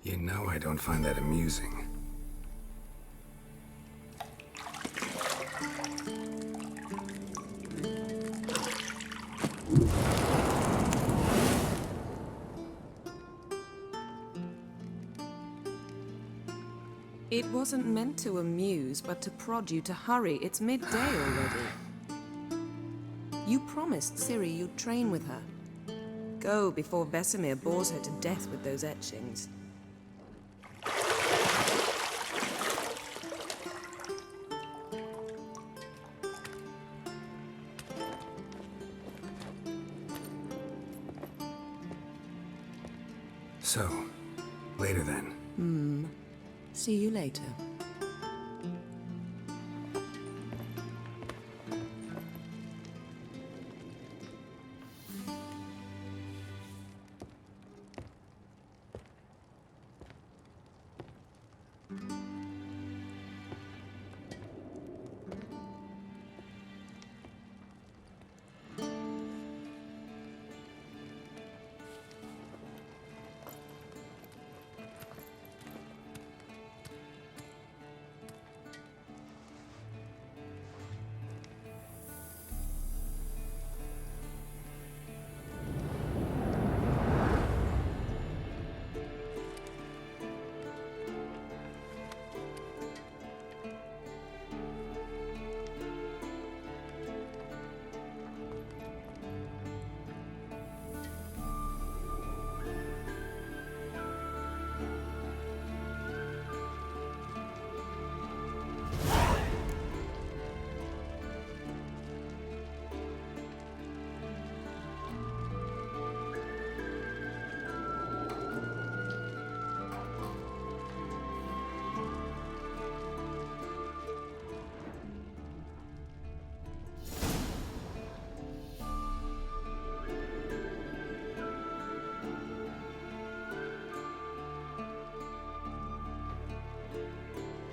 You know I don't find that amusing. It wasn't meant to amuse, but to prod you to hurry. It's midday already. You promised Ciri you'd train with her. Go before Vesemir bores her to death with those etchings. So, later then. See you later.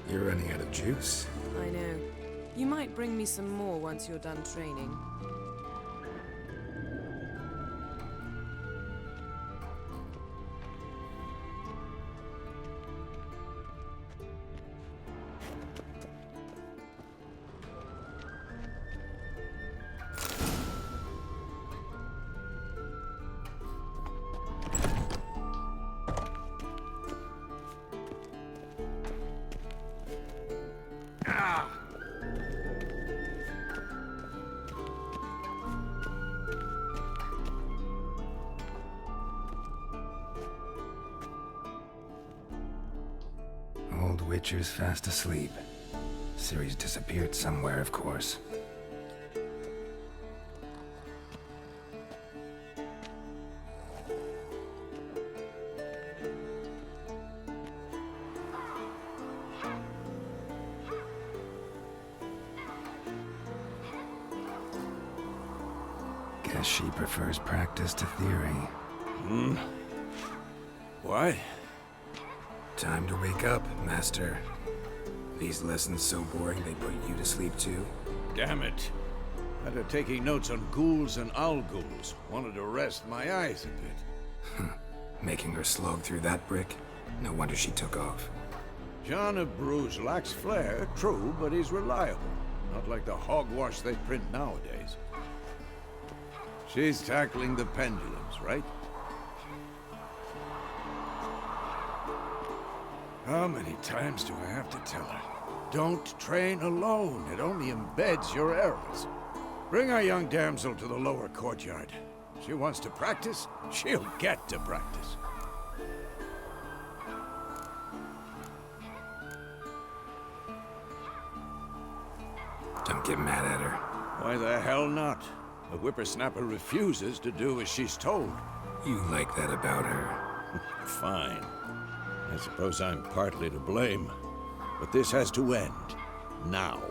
You're running out of juice. I know. You might bring me some more once you're done training. Old Witcher's fast asleep. Ciri's disappeared somewhere, of course. Guess she prefers practice to theory. What? Time to wake up, Master. These lessons so boring they put you to sleep too? Damn it. After taking notes on ghouls and owl ghouls, wanted to rest my eyes a bit. Making her slog through that brick? No wonder she took off. John of Bruges lacks flair, true, but he's reliable. Not like the hogwash they print nowadays. She's tackling the pendulums, right? How many times do I have to tell her? Don't train alone. It only embeds your errors. Bring our young damsel to the lower courtyard. She wants to practice, she'll get to practice. Don't get mad at her. Why the hell not? The whippersnapper refuses to do as she's told. You like that about her. Fine. I suppose I'm partly to blame. But this has to end. Now.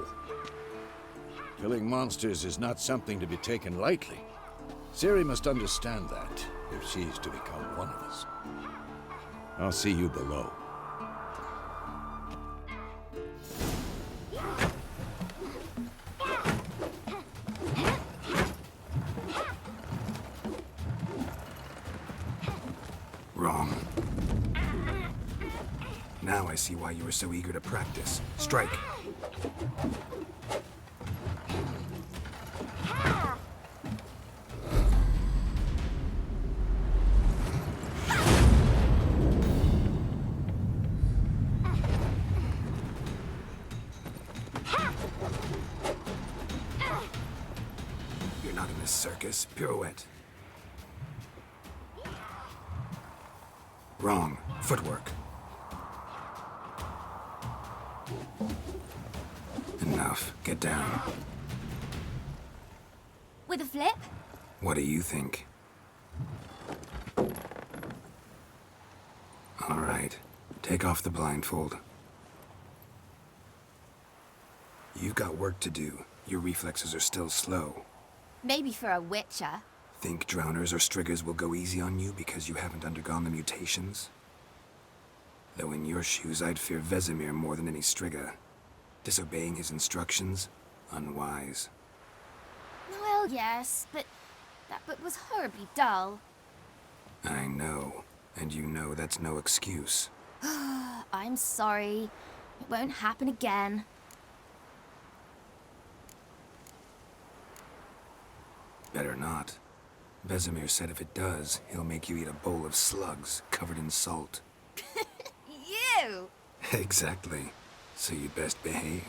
Killing monsters is not something to be taken lightly. Ciri must understand that, if she's to become one of us. I'll see you below. Wrong. Now I see why you were so eager to practice. Strike. You're not in this circus. Pirouette. Wrong. Footwork. Enough. Get down. With a flip? What do you think? All right. Take off the blindfold. You've got work to do. Your reflexes are still slow. Maybe for a witcher. Think drowners or striggers will go easy on you because you haven't undergone the mutations? Though in your shoes, I'd fear Vesemir more than any strigger. Disobeying his instructions? Unwise. Well, yes, but that book was horribly dull. I know. And you know that's no excuse. I'm sorry. It won't happen again. Better not. Vesemir said if it does, he'll make you eat a bowl of slugs covered in salt. You! Exactly. So you'd best behave.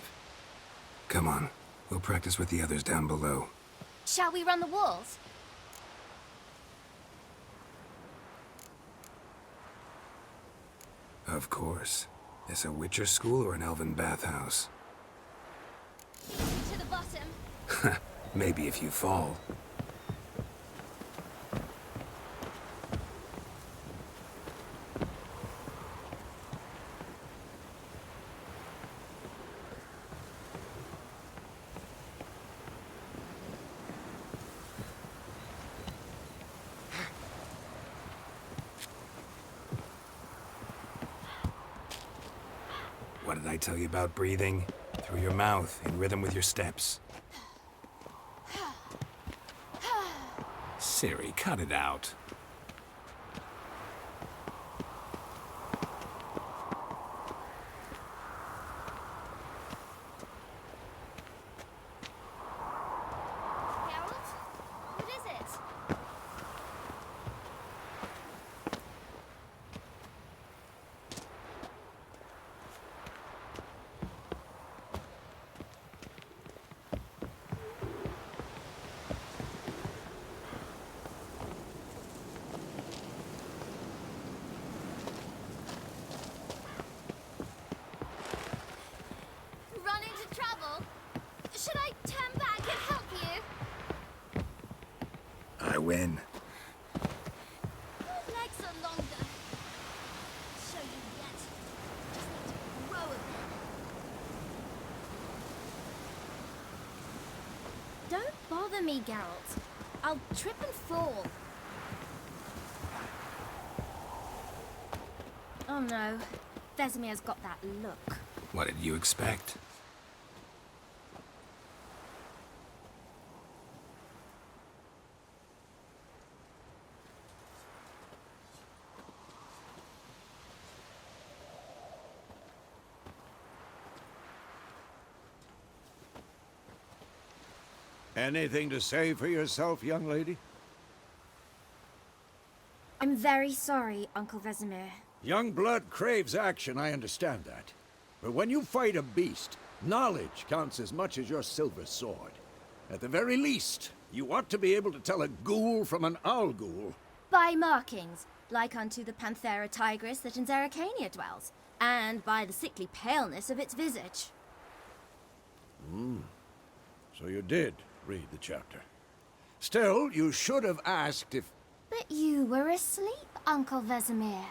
Come on. We'll practice with the others down below. Shall we run the walls? Of course. Is a Witcher school or an elven bathhouse? To the bottom. Maybe if you fall. What did I tell you about breathing? Through your mouth, in rhythm with your steps. Ciri, cut it out. Geralt? What is it? Run into trouble? Should I turn back and help you? I win. Your legs are longer. I'll show you yet. Just need to grow a bit. Don't bother me, Geralt. I'll trip and fall. Oh no. Vesemir's got that look. What did you expect? Anything to say for yourself, young lady? I'm very sorry, Uncle Vesemir. Young blood craves action, I understand that. But when you fight a beast, knowledge counts as much as your silver sword. At the very least, you ought to be able to tell a ghoul from an owl ghoul. By markings, like unto the Panthera tigris that in Zerrikania dwells, and by the sickly paleness of its visage. So you did read the chapter. Still, you should have asked if... But you were asleep, Uncle Vesemir.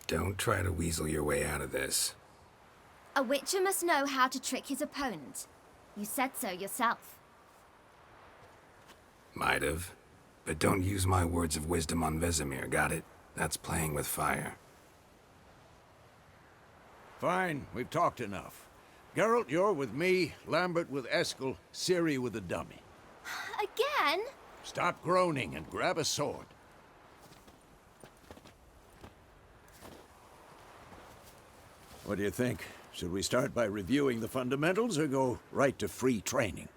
Don't try to weasel your way out of this. A witcher must know how to trick his opponent. You said so yourself. Might have. But don't use my words of wisdom on Vesemir, got it? That's playing with fire. Fine, we've talked enough. Geralt, you're with me, Lambert with Eskel, Ciri with the dummy. Again? Stop groaning and grab a sword. What do you think? Should we start by reviewing the fundamentals or go right to free training?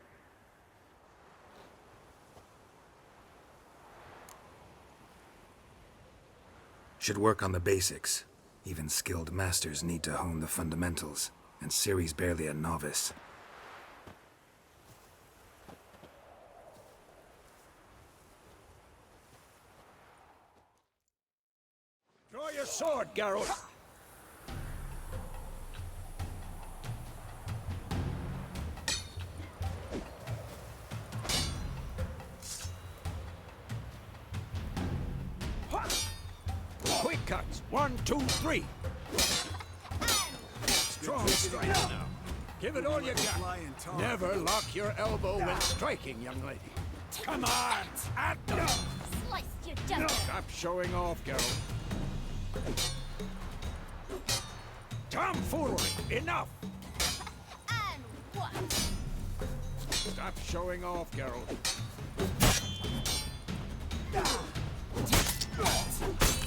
Should work on the basics. Even skilled masters need to hone the fundamentals, and Ciri's barely a novice. Draw your sword, Geralt! Quick cuts! 1, 2, 3! Strong strike now. Give it all you got. Never lock your elbow when striking, young lady. Come on! At them! Sliced your jugular. Stop showing off, Geralt. Tomfoolery! Enough! And one. Stop showing off, Geralt.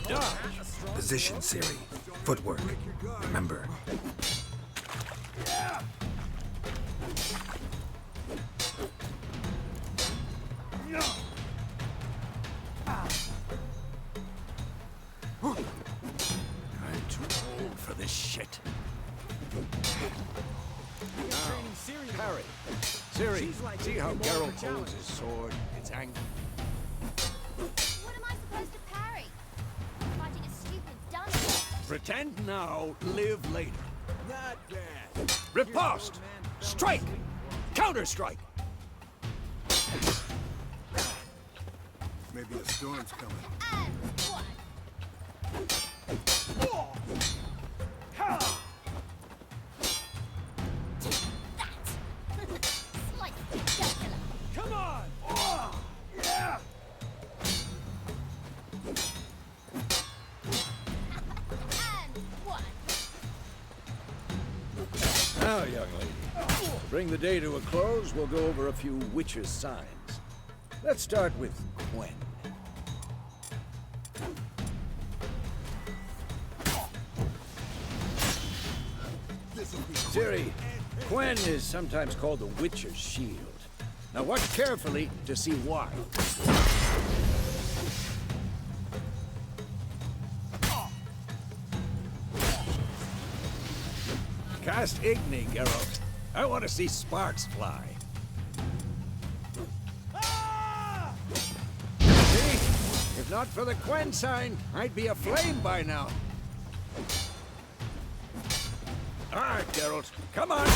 Dodge! Position, Ciri. Footwork. Remember. I'm too old for this shit. Now, parry. Ciri, see how Geralt holds his sword? It's angry. What am I supposed to parry? Fighting a stupid dungeon. Pretend now, live later. Not bad. Riposte! Strike! Counter-strike! Maybe a storm's coming. And one. That. Sliced your jugular. Come on! And one. Now, young lady, to bring the day to a close, we'll go over a few witches' signs. Let's start with Quen. Ciri, Quen is sometimes called the Witcher's Shield. Now watch carefully to see why. Cast Igni, Geralt. I want to see sparks fly. See? If not for the Quen sign, I'd be aflame by now. All right, Geralt. Come on!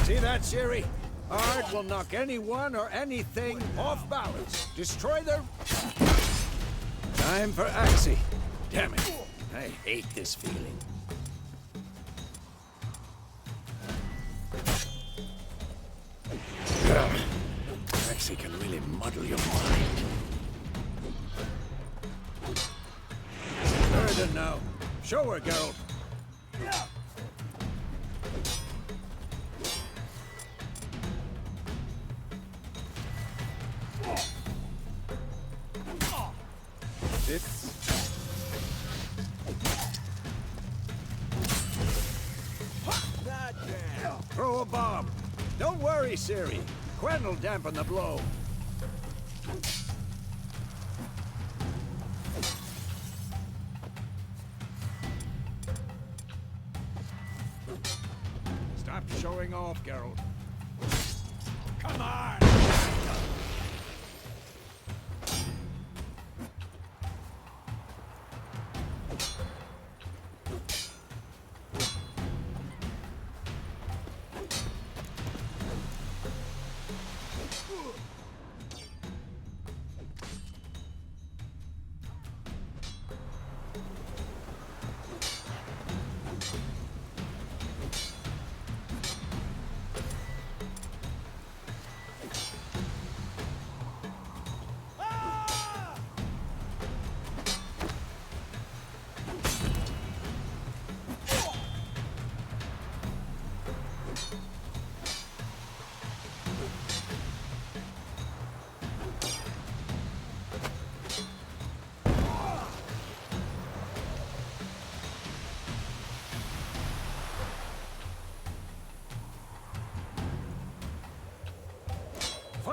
See that, Ciri? Art will knock anyone or anything off balance. Destroy their... Time for Axii. Damn it. I hate this feeling. Axii can really muddle your mind. Burden now. Show her, Geralt. Sit. Not bad. Throw a bomb. Don't worry, Ciri. Quen will dampen the blow. Stop showing off, Geralt. Come on!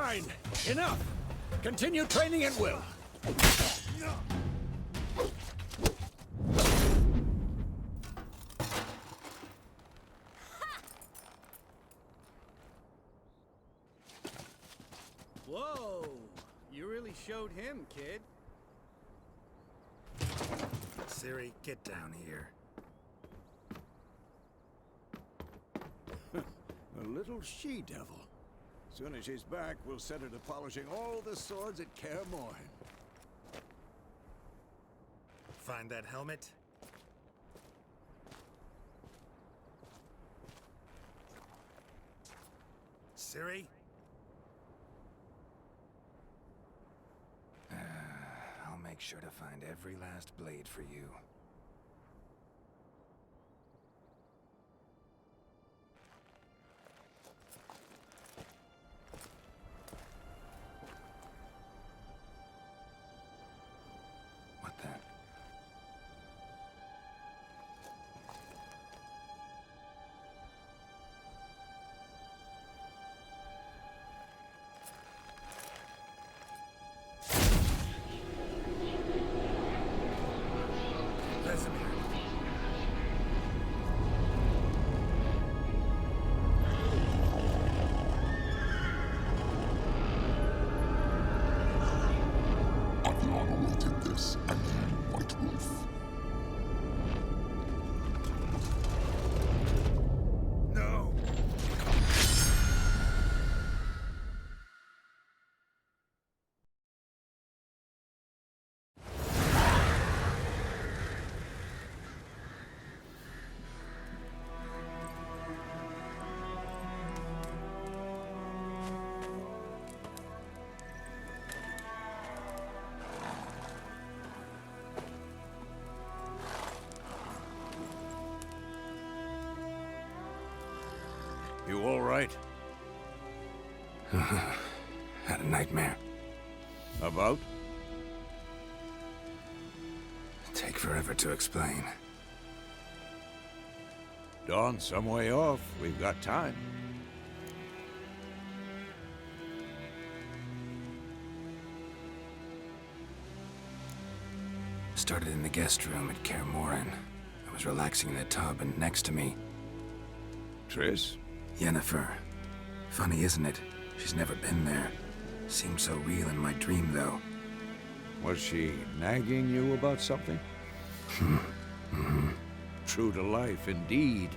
Fine. Enough. Continue training at will. Whoa! You really showed him, kid. Ciri, get down here. A little she-devil. Soon as she's back, we'll set her to polishing all the swords at Kaer Morhen. Find that helmet? Ciri? I'll make sure to find every last blade for you. What the? Vesemir. Adriana will take this, and you, White Wolf. No! You all right? Had a nightmare. About? Take forever to explain. Dawn's some way off. We've got time. Started in the guest room at Kaer Morhen. I was relaxing in the tub, and next to me, Triss? Yennefer. Funny, isn't it? She's never been there. Seemed so real in my dream, though. Was she nagging you about something? True to life, indeed.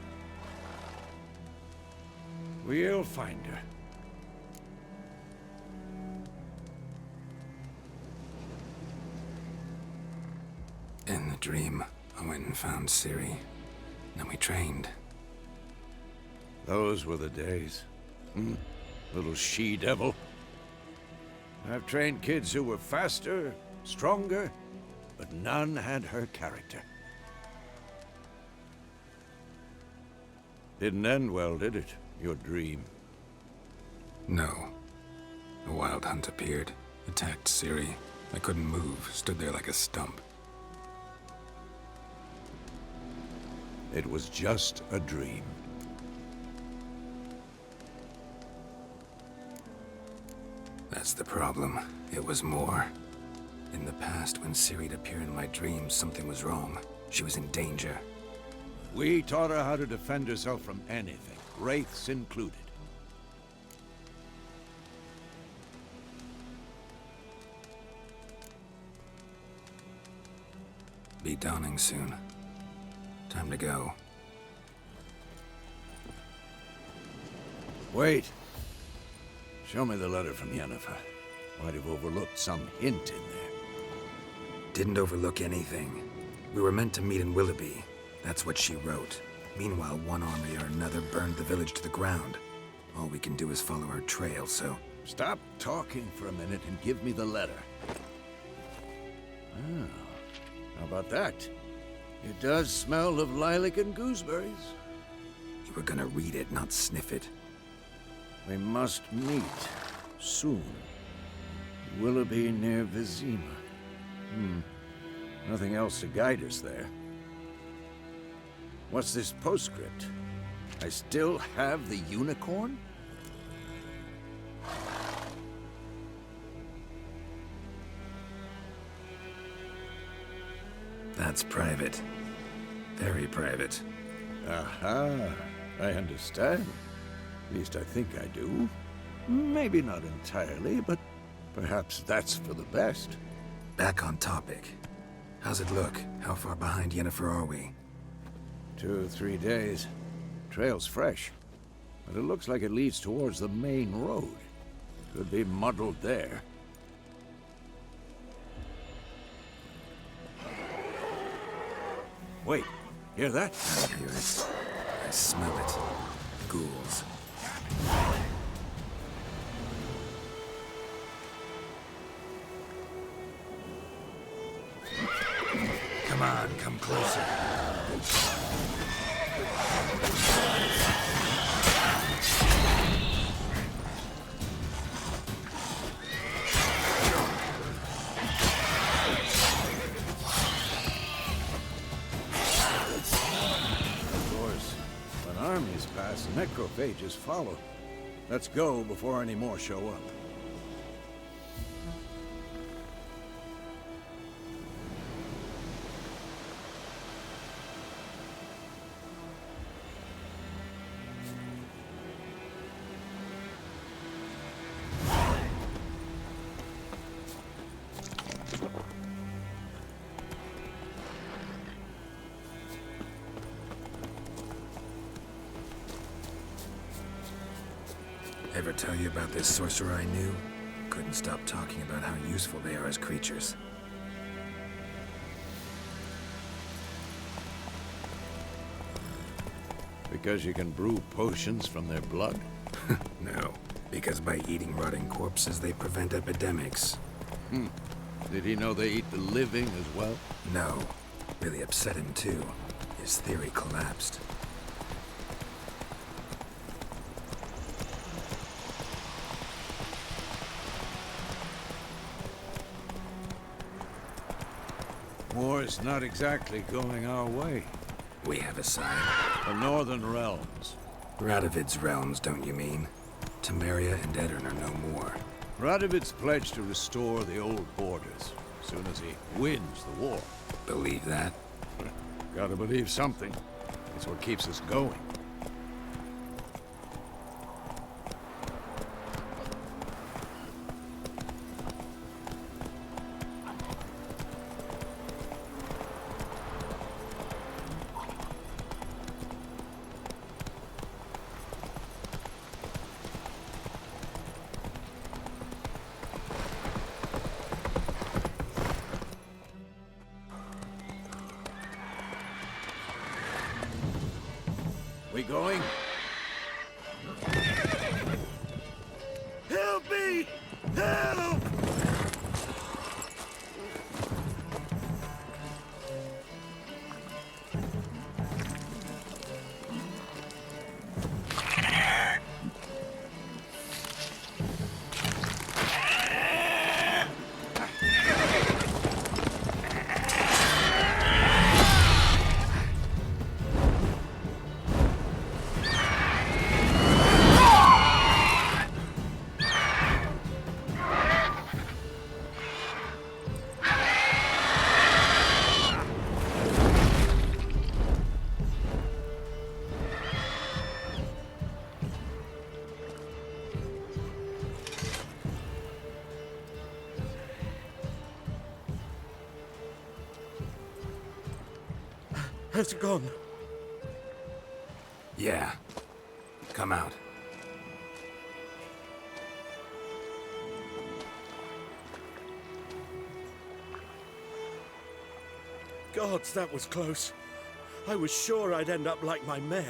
We'll find her. In the dream, I went and found Ciri. Then we trained. Those were the days. Little she-devil. I've trained kids who were faster, stronger, but none had her character. Didn't end well, did it? Your dream. No. A wild hunt appeared, attacked Ciri. I couldn't move, stood there like a stump. It was just a dream. That's the problem. It was more. In the past, when Ciri'd appear in my dreams, something was wrong. She was in danger. We taught her how to defend herself from anything, wraiths included. Be dawning soon. Time to go. Wait. Show me the letter from Yennefer. Might have overlooked some hint in there. Didn't overlook anything. We were meant to meet in Willoughby. That's what she wrote. Meanwhile, one army or another burned the village to the ground. All we can do is follow her trail, so... Stop talking for a minute and give me the letter. Ah, how about that? It does smell of lilac and gooseberries. You were gonna read it, not sniff it. We must meet soon. Willoughby near Vizima. Nothing else to guide us there. What's this postscript? I still have the unicorn? That's private. Very private. Aha, I understand. At least I think I do. Maybe not entirely, but perhaps that's for the best. Back on topic. How's it look? How far behind Yennefer are we? 2 or 3 days. Trail's fresh, but it looks like it leads towards the main road. Could be muddled there. Wait, hear that? I hear it. I smell it. Ghouls. Come on, come closer. Of course, when armies pass, necrophages follow. Let's go before any more show up. Ever tell you about this sorcerer I knew? Couldn't stop talking about how useful they are as creatures. Because you can brew potions from their blood? No, because by eating rotting corpses, they prevent epidemics. Did he know they eat the living as well? No, really upset him too. His theory collapsed. War's not exactly going our way. We have a side. The Northern Realms. Radovid's realms, don't you mean? Temeria and Edirn are no more. Radovid's pledged to restore the old borders, as soon as he wins the war. Believe that? Gotta believe something. It's what keeps us going. We going? Help me! Help! Has it gone? Yeah. Come out. Gods, that was close. I was sure I'd end up like my mare.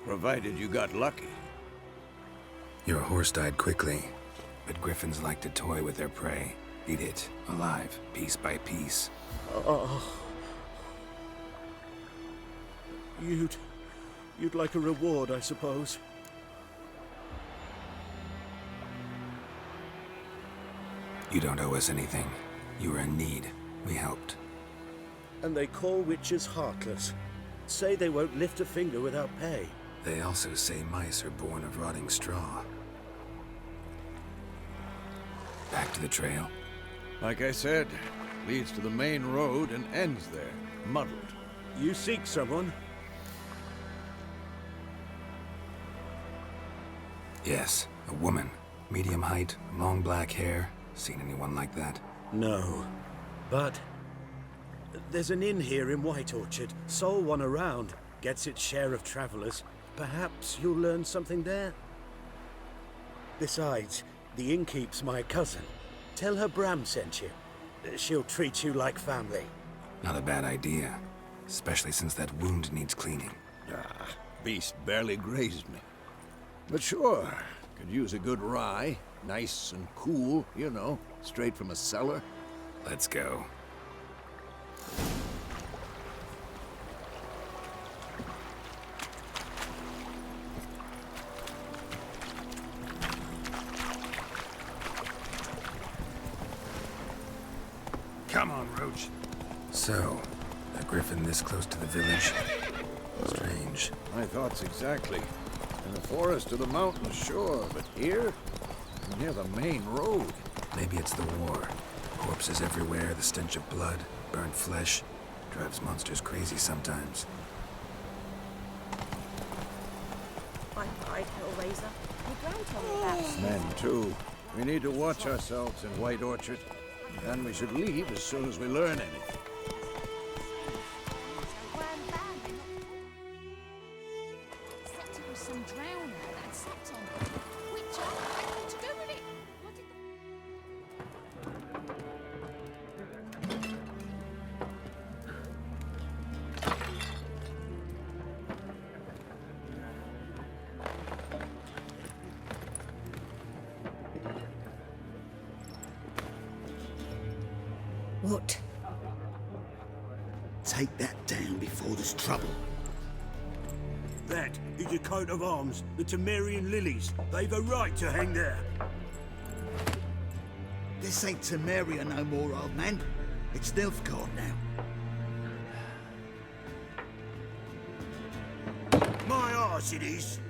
Provided you got lucky. Your horse died quickly, but griffins like to toy with their prey. Eat it, alive, piece by piece. Oh. You'd like a reward, I suppose. You don't owe us anything. You were in need. We helped. And they call witches heartless. Say they won't lift a finger without pay. They also say mice are born of rotting straw. Back to the trail. Like I said, leads to the main road and ends there. muddled. You seek someone? Yes, a woman. Medium height, long black hair. Seen anyone like that? No. But there's an inn here in White Orchard. Sole one around. Gets its share of travelers. Perhaps you'll learn something there? Besides, the innkeep's my cousin. Tell her Bram sent you. She'll treat you like family. Not a bad idea. Especially since that wound needs cleaning. Beast barely grazed me. But sure, could use a good rye. Nice and cool, you know, straight from a cellar. Let's go. Come on, Roach. So, a griffin this close to the village? Strange. My thoughts exactly. In the forest or the mountains, sure, but here? Near the main road. Maybe it's the war. Corpses everywhere, the stench of blood, burnt flesh. Drives monsters crazy sometimes. I'm Pride Hellraiser. My grand told me about. Men, too. We need to watch ourselves in White Orchard. And we should leave as soon as we learn anything. Said it was some drowner that slept on it. Which I had nothing to do with it. What did What? Take that down before there's trouble. That is a coat of arms, the Temerian lilies. They've a right to hang there. This ain't Temeria no more, old man. It's Nilfgaard now. My arse it is.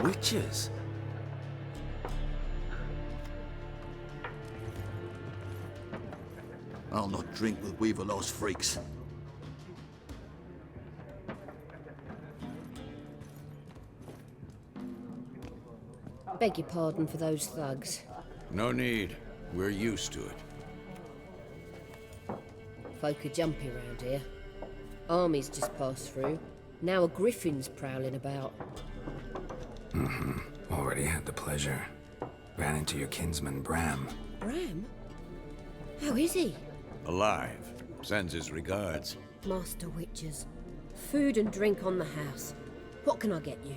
Witches? I'll not drink with Weaverlost freaks. Beg your pardon for those thugs. No need. We're used to it. Folk are jumpy around here. Armies just passed through. Now a griffin's prowling about. Already had the pleasure. Ran into your kinsman, Bram. Bram? How is he? Alive. Sends his regards. Master Witches. Food and drink on the house. What can I get you?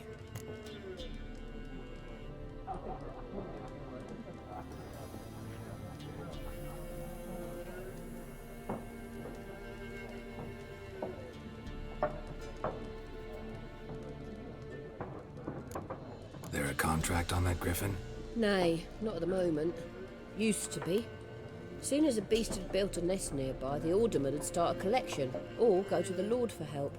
There a contract on that griffin? Nay, not at the moment. Used to be. Soon as a beast had built a nest nearby, the alderman would start a collection, or go to the Lord for help.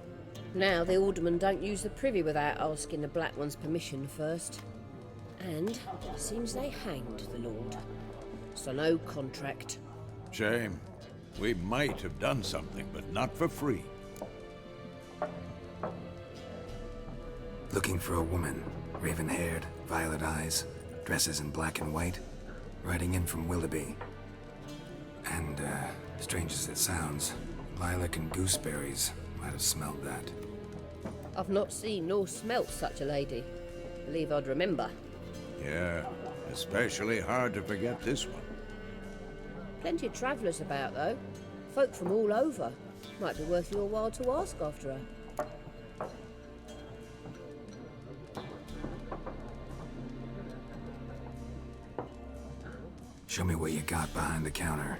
Now the aldermen don't use the privy without asking the Black One's permission first. And seems they hanged the Lord. So no contract. Shame. We might have done something, but not for free. Looking for a woman. Raven-haired, violet eyes, dresses in black and white. Riding in from Willoughby. And, strange as it sounds, lilac and gooseberries might have smelled that. I've not seen nor smelt such a lady. Believe I'd remember. Yeah, especially hard to forget this one. Plenty of travellers about, though. Folk from all over. Might be worth your while to ask after her. Show me what you got behind the counter.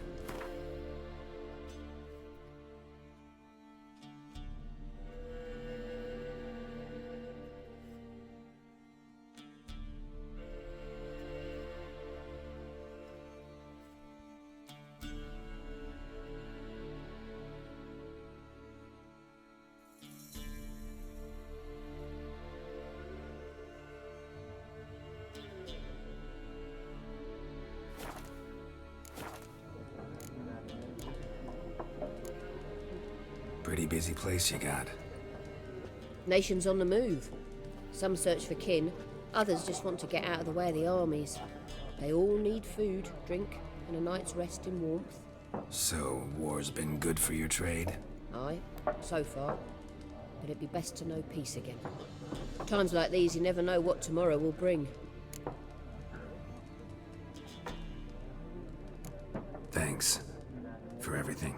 Pretty busy place you got. Nations on the move. Some search for kin, others just want to get out of the way of the armies. They all need food, drink, and a night's rest in warmth. So, war's been good for your trade? Aye, so far. But it'd be best to know peace again. Times like these, you never know what tomorrow will bring. Thanks for everything.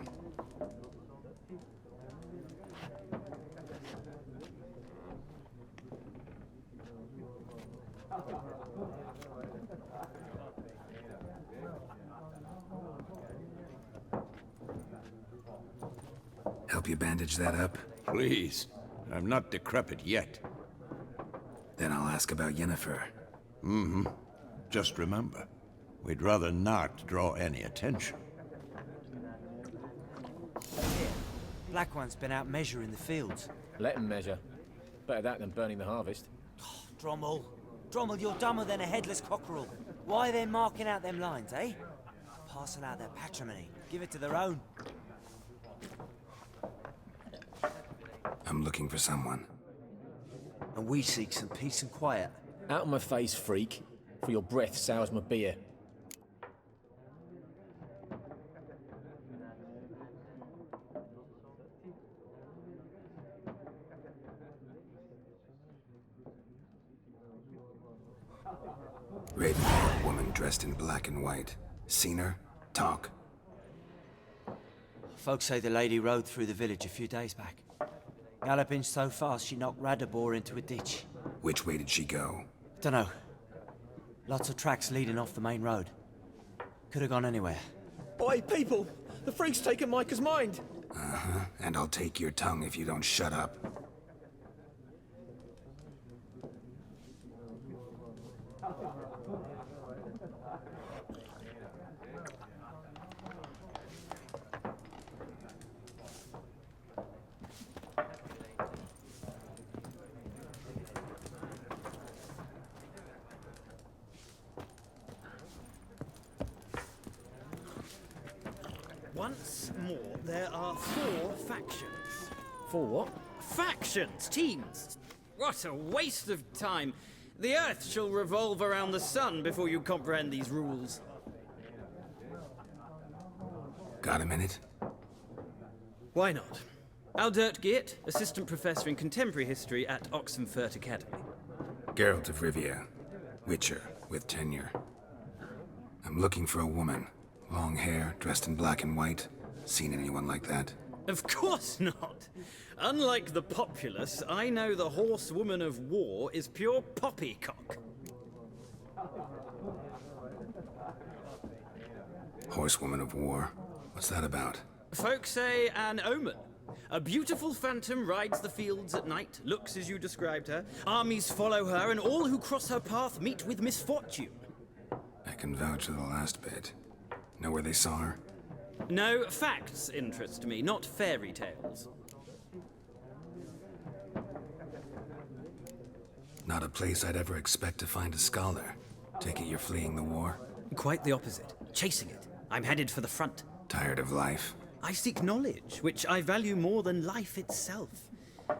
Help you bandage that up? Please. I'm not decrepit yet. Then I'll ask about Yennefer. Mm-hmm. Just remember, we'd rather not draw any attention. Black One's been out measuring the fields. Let him measure. Better that than burning the harvest. Drommel. Drommel, you're dumber than a headless cockerel. Why are they marking out them lines, eh? Parcel out their patrimony. Give it to their own. I'm looking for someone. And we seek some peace and quiet. Out of my face, freak. For your breath sours my beer. Ravenhawk woman dressed in black and white. Seen her? Talk. Folks say the lady rode through the village a few days back. Galloping so fast she knocked Radabor into a ditch. Which way did she go? Dunno. Lots of tracks leading off the main road. Could have gone anywhere. Oi, people! The freak's taken Micah's mind! Uh-huh. And I'll take your tongue if you don't shut up. Once more, there are 4 factions. 4 what? Factions! Teams! What a waste of time! The Earth shall revolve around the sun before you comprehend these rules. Got a minute? Why not? Aldert Geert, Assistant Professor in Contemporary History at Oxenfurt Academy. Geralt of Rivia. Witcher, with tenure. I'm looking for a woman. Long hair, dressed in black and white. Seen anyone like that? Of course not! Unlike the populace, I know the horsewoman of war is pure poppycock. Horsewoman of war? What's that about? Folk say an omen. A beautiful phantom rides the fields at night, looks as you described her. Armies follow her, and all who cross her path meet with misfortune. I can vouch for the last bit. Know where they saw her? No, facts interest me, not fairy tales. Not a place I'd ever expect to find a scholar. Take it you're fleeing the war? Quite the opposite. Chasing it. I'm headed for the front. Tired of life? I seek knowledge, which I value more than life itself.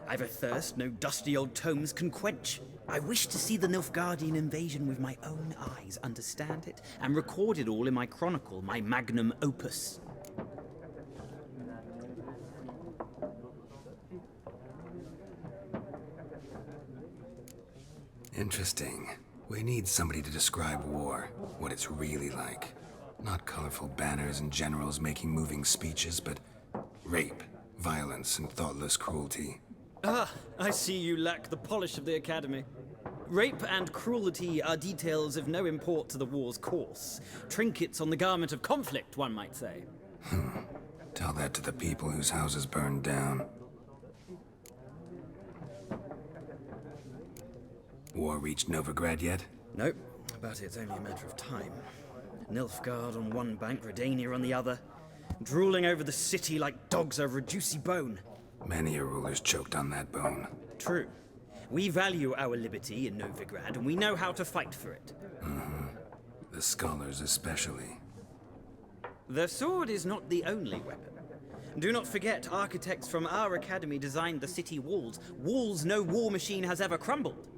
I've a thirst no dusty old tomes can quench. I wish to see the Nilfgaardian invasion with my own eyes, understand it, and record it all in my chronicle, my magnum opus. Interesting. We need somebody to describe war, what it's really like. Not colorful banners and generals making moving speeches, but rape, violence, and thoughtless cruelty. Ah, I see you lack the polish of the Academy. Rape and cruelty are details of no import to the war's course. Trinkets on the garment of conflict, one might say. Tell that to the people whose houses burned down. War reached Novigrad yet? Nope, but it's only a matter of time. Nilfgaard on one bank, Redania on the other, drooling over the city like dogs over a juicy bone. Many a ruler's choked on that bone. True. We value our liberty in Novigrad, and we know how to fight for it. The scholars especially. The sword is not the only weapon. Do not forget, architects from our academy designed the city walls. Walls no war machine has ever crumbled.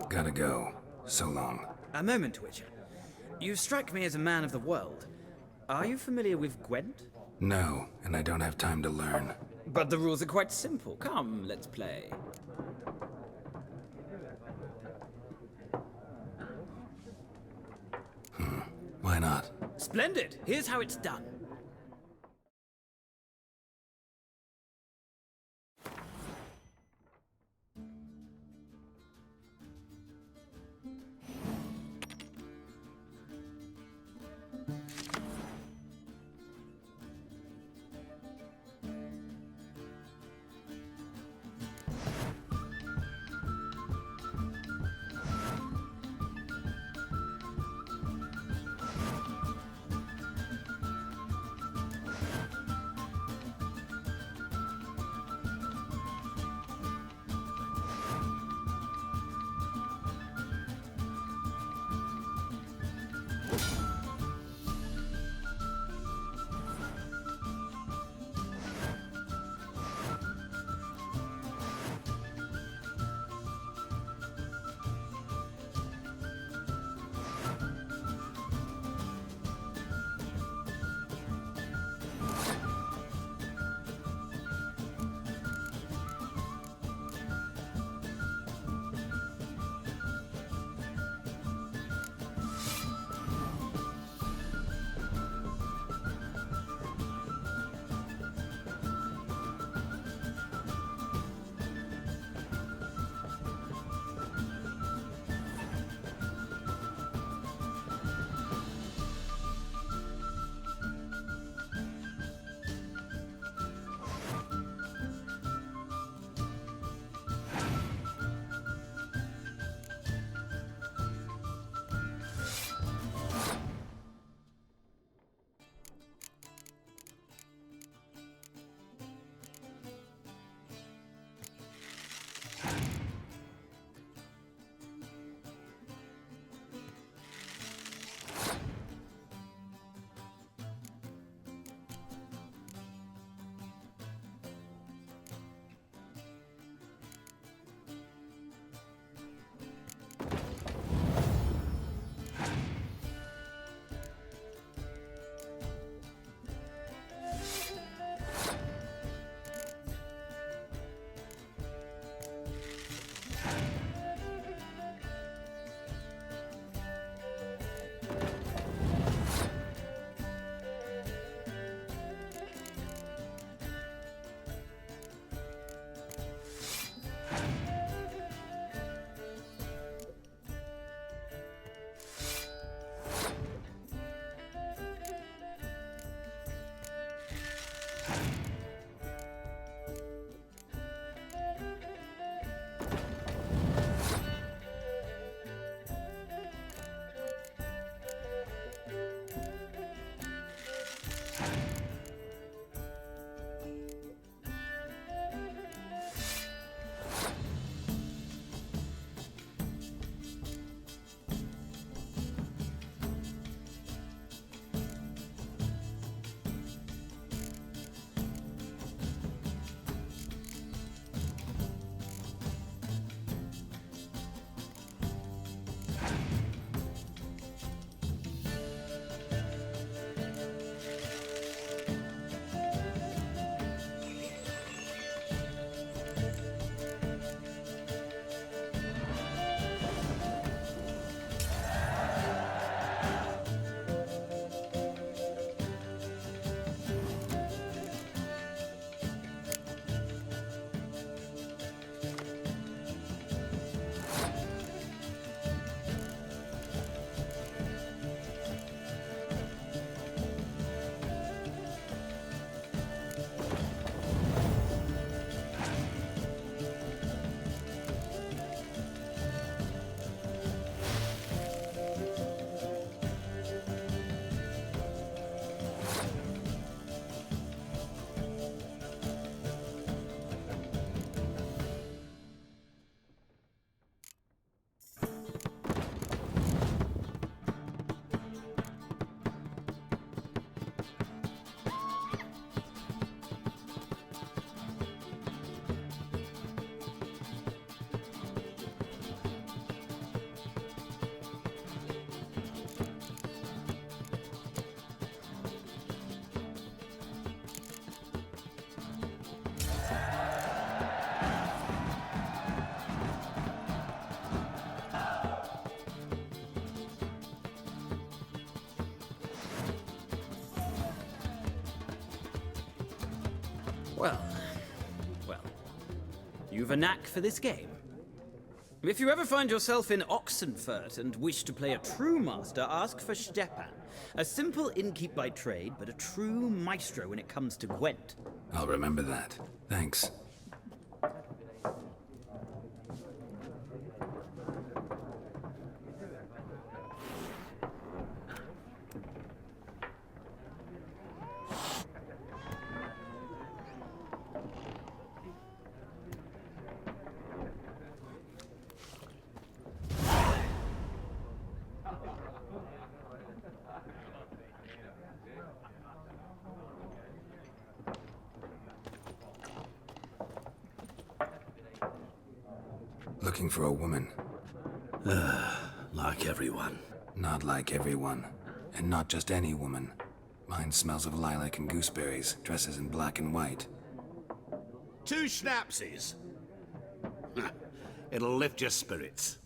Gotta go. So long. A moment, Witcher. You strike me as a man of the world. Are you familiar with Gwent? No, and I don't have time to learn. But the rules are quite simple. Come, let's play. Why not? Splendid! Here's how it's done. Well, you've a knack for this game. If you ever find yourself in Oxenfurt and wish to play a true master, ask for Stepan. A simple innkeep by trade, but a true maestro when it comes to Gwent. I'll remember that. Thanks. Looking for a woman. Like everyone. Not like everyone. And not just any woman. Mine smells of lilac and gooseberries, dresses in black and white. 2 schnapsies. It'll lift your spirits.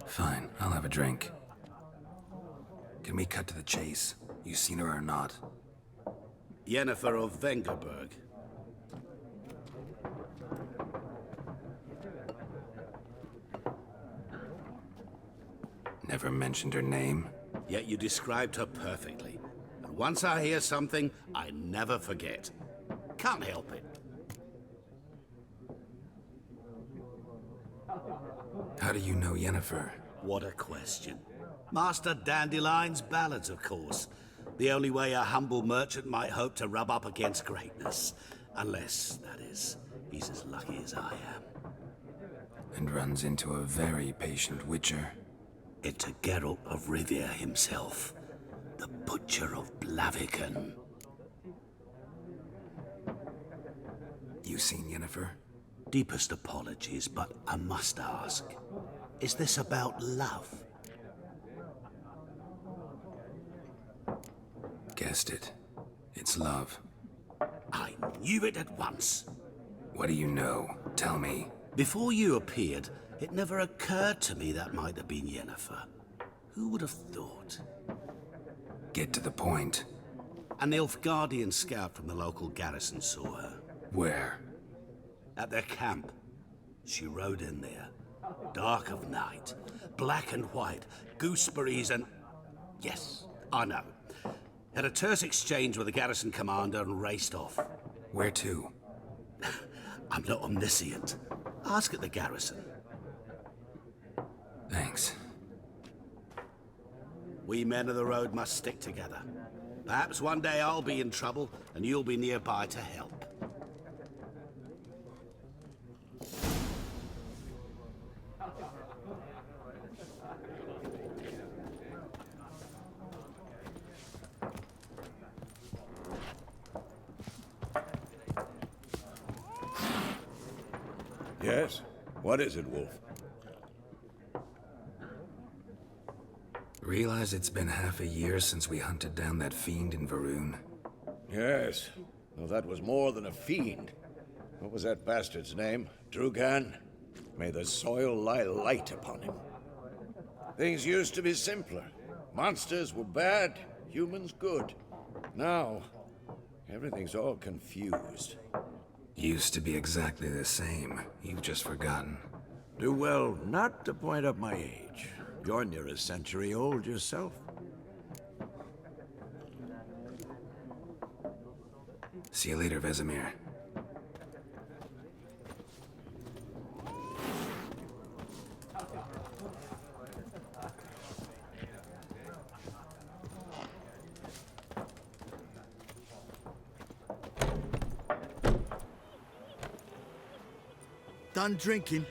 Fine, I'll have a drink. Can we cut to the chase? You seen her or not? Yennefer of Vengerberg. Never mentioned her name. Yet you described her perfectly. And once I hear something, I never forget. Can't help it. How do you know Yennefer? What a question. Master Dandelion's ballads, of course. The only way a humble merchant might hope to rub up against greatness. Unless, that is, he's as lucky as I am. And runs into a very patient witcher. Into Geralt of Rivia himself. The Butcher of Blaviken. You seen Yennefer? Deepest apologies, but I must ask. Is this about love? Guessed it. It's love. I knew it at once. What do you know? Tell me. Before you appeared, it never occurred to me that might have been Yennefer. Who would have thought? Get to the point. An Nilfgaardian scout from the local garrison saw her. Where? At their camp. She rode in there. Dark of night. Black and white. Gooseberries and... Yes, I know. Had a terse exchange with the garrison commander and raced off. Where to? I'm not omniscient. Ask at the garrison. Thanks. We men of the road must stick together. Perhaps one day I'll be in trouble and you'll be nearby to help. Yes? What is it, Wolf? Realize it's been half a year since we hunted down that fiend in Varun? Yes. Well, that was more than a fiend. What was that bastard's name? Drugan? May the soil lie light upon him. Things used to be simpler. Monsters were bad, humans good. Now, everything's all confused. Used to be exactly the same. You've just forgotten. Do well not to point up my age. You're near a century old yourself. See you later, Vesemir. Done drinking?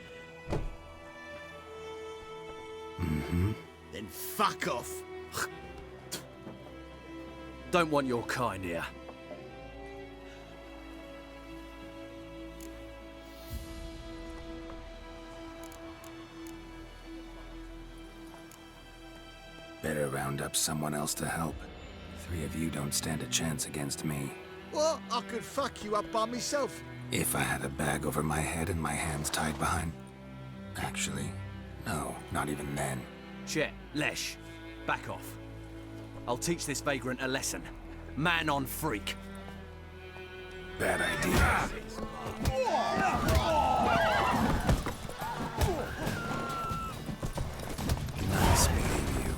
Mm-hmm. Then fuck off. Don't want your kind here. Better round up someone else to help. 3 of you don't stand a chance against me. What? I could fuck you up by myself. If I had a bag over my head and my hands tied behind... Actually, no, not even then. Chet, Lesh, back off. I'll teach this vagrant a lesson. Man on freak. Bad idea. Nice meeting you.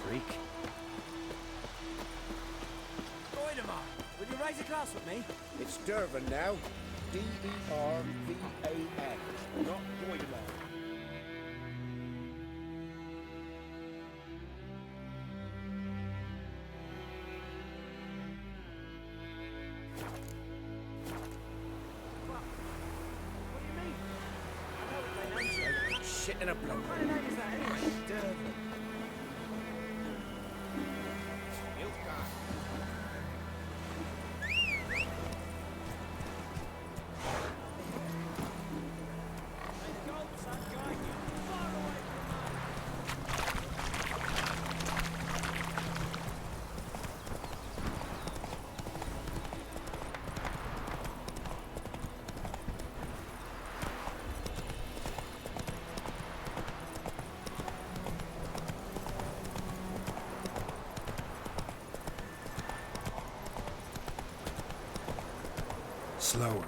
Freak. Goidemar, will you raise a glass with me? It's Dervan now. D-E-R-V-A-N. Not Goidemar. Shit in a bloke. What kind of name is that anyway? Durban. Slower.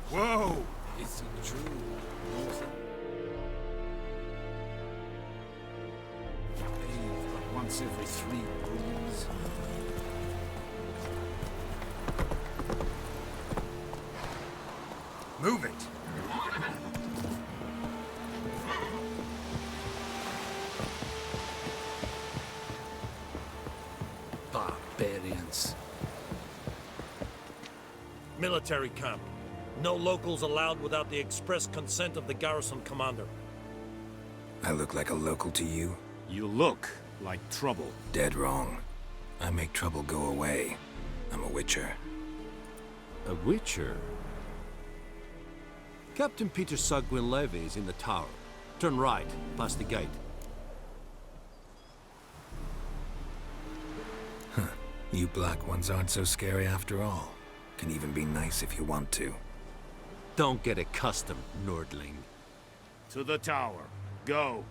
Whoa! Is it true? Bathe but once every 3 moons. Move it! Barbarians. Military camp. No locals allowed without the express consent of the garrison commander. I look like a local to you? You look like trouble. Dead wrong. I make trouble go away. I'm a witcher. A witcher? Captain Peter Sugwin Levy is in the tower. Turn right, past the gate. Huh. You black ones aren't so scary after all. Can even be nice if you want to. Don't get accustomed, Nordling. To the tower. Go.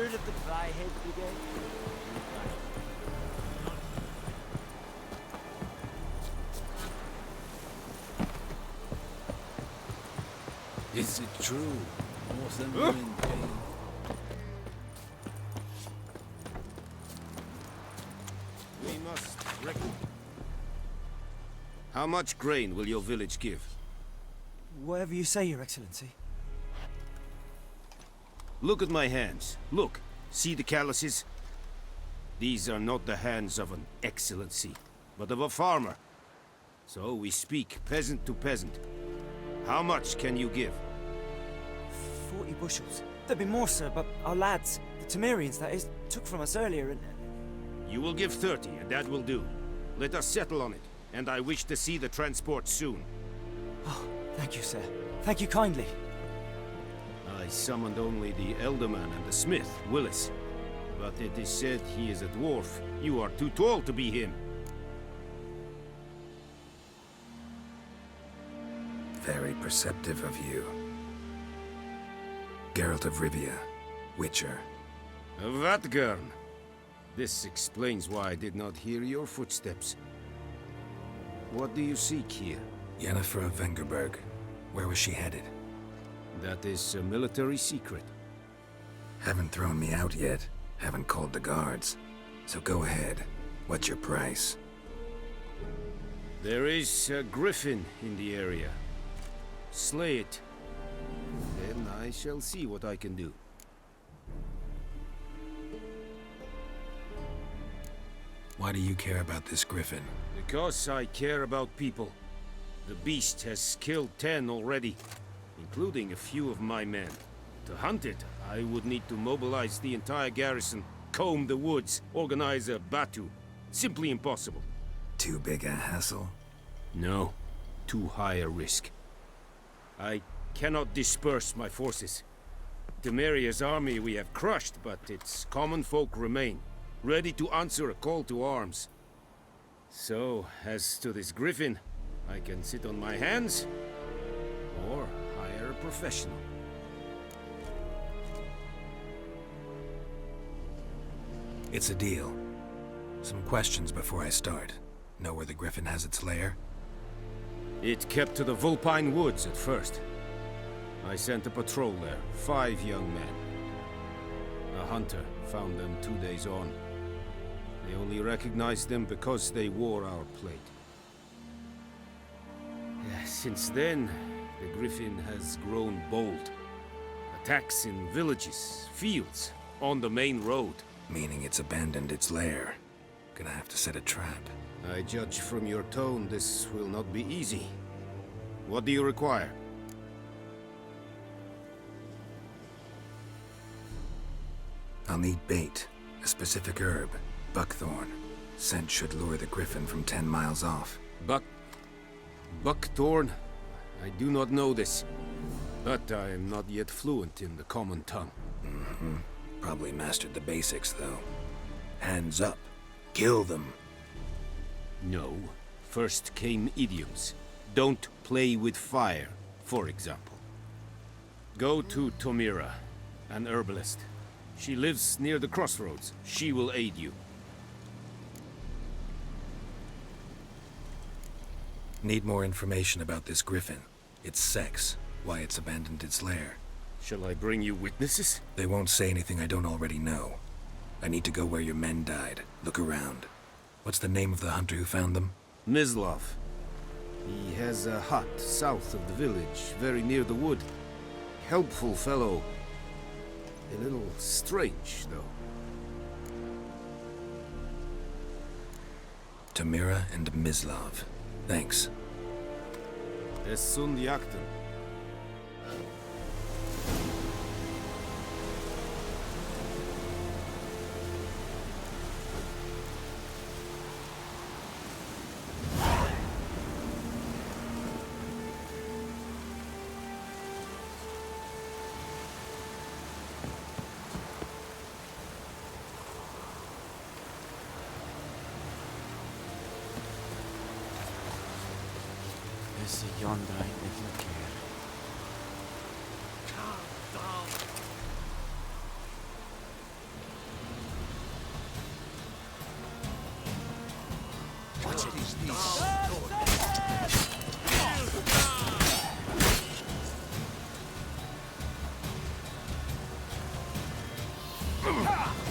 Heard of the Flyhead Brigade? Is it true? Northern women pain. We must reckon. How much grain will your village give? Whatever you say, Your Excellency. Look at my hands. Look. See the calluses? These are not the hands of an excellency, but of a farmer. So we speak peasant to peasant. How much can you give? 40 bushels. There'd be more, sir, but our lads, the Temerians that is, took from us earlier and... You will give 30, and that will do. Let us settle on it, and I wish to see the transport soon. Oh, thank you, sir. Thank you kindly. I summoned only the Elderman and the smith, Willis. But it is said he is a dwarf. You are too tall to be him. Very perceptive of you. Geralt of Rivia, Witcher. Vatgern. This explains why I did not hear your footsteps. What do you seek here? Yennefer of Vengerberg. Where was she headed? That is a military secret. Haven't thrown me out yet. Haven't called the guards. So go ahead. What's your price? There is a griffin in the area. Slay it. Then I shall see what I can do. Why do you care about this griffin? Because I care about people. The beast has killed 10 already, including a few of my men. To hunt it, I would need to mobilize the entire garrison, comb the woods, organize a batu. Simply impossible. Too big a hassle? No. Too high a risk. I cannot disperse my forces. Temeria's army we have crushed, but its common folk remain, ready to answer a call to arms. So, as to this griffin, I can sit on my hands, or hire a professional. It's a deal. Some questions before I start. Know where the griffin has its lair? It kept to the Vulpine Woods at first. I sent a patrol there, 5 young men. A hunter found them 2 days on. They only recognized them because they wore our plate. Since then, the griffin has grown bold. Attacks in villages, fields, on the main road. Meaning it's abandoned its lair. Gonna have to set a trap. I judge from your tone this will not be easy. What do you require? I'll need bait, a specific herb, buckthorn. Scent should lure the griffin from 10 miles off. Buckthorn? I do not know this, but I am not yet fluent in the common tongue. Mm-hmm. Probably mastered the basics, though. Hands up. Kill them. No. First came idioms. Don't play with fire, for example. Go to Tomira, an herbalist. She lives near the crossroads. She will aid you. Need more information about this griffin. Its sex, why it's abandoned its lair. Shall I bring you witnesses? They won't say anything I don't already know. I need to go where your men died. Look around. What's the name of the hunter who found them? Mislav. He has a hut south of the village, very near the wood. Helpful fellow. A little strange, though. Tomira and Mislav. Thanks. Es sunt jagten. Esse yonder ain't little care. Ha!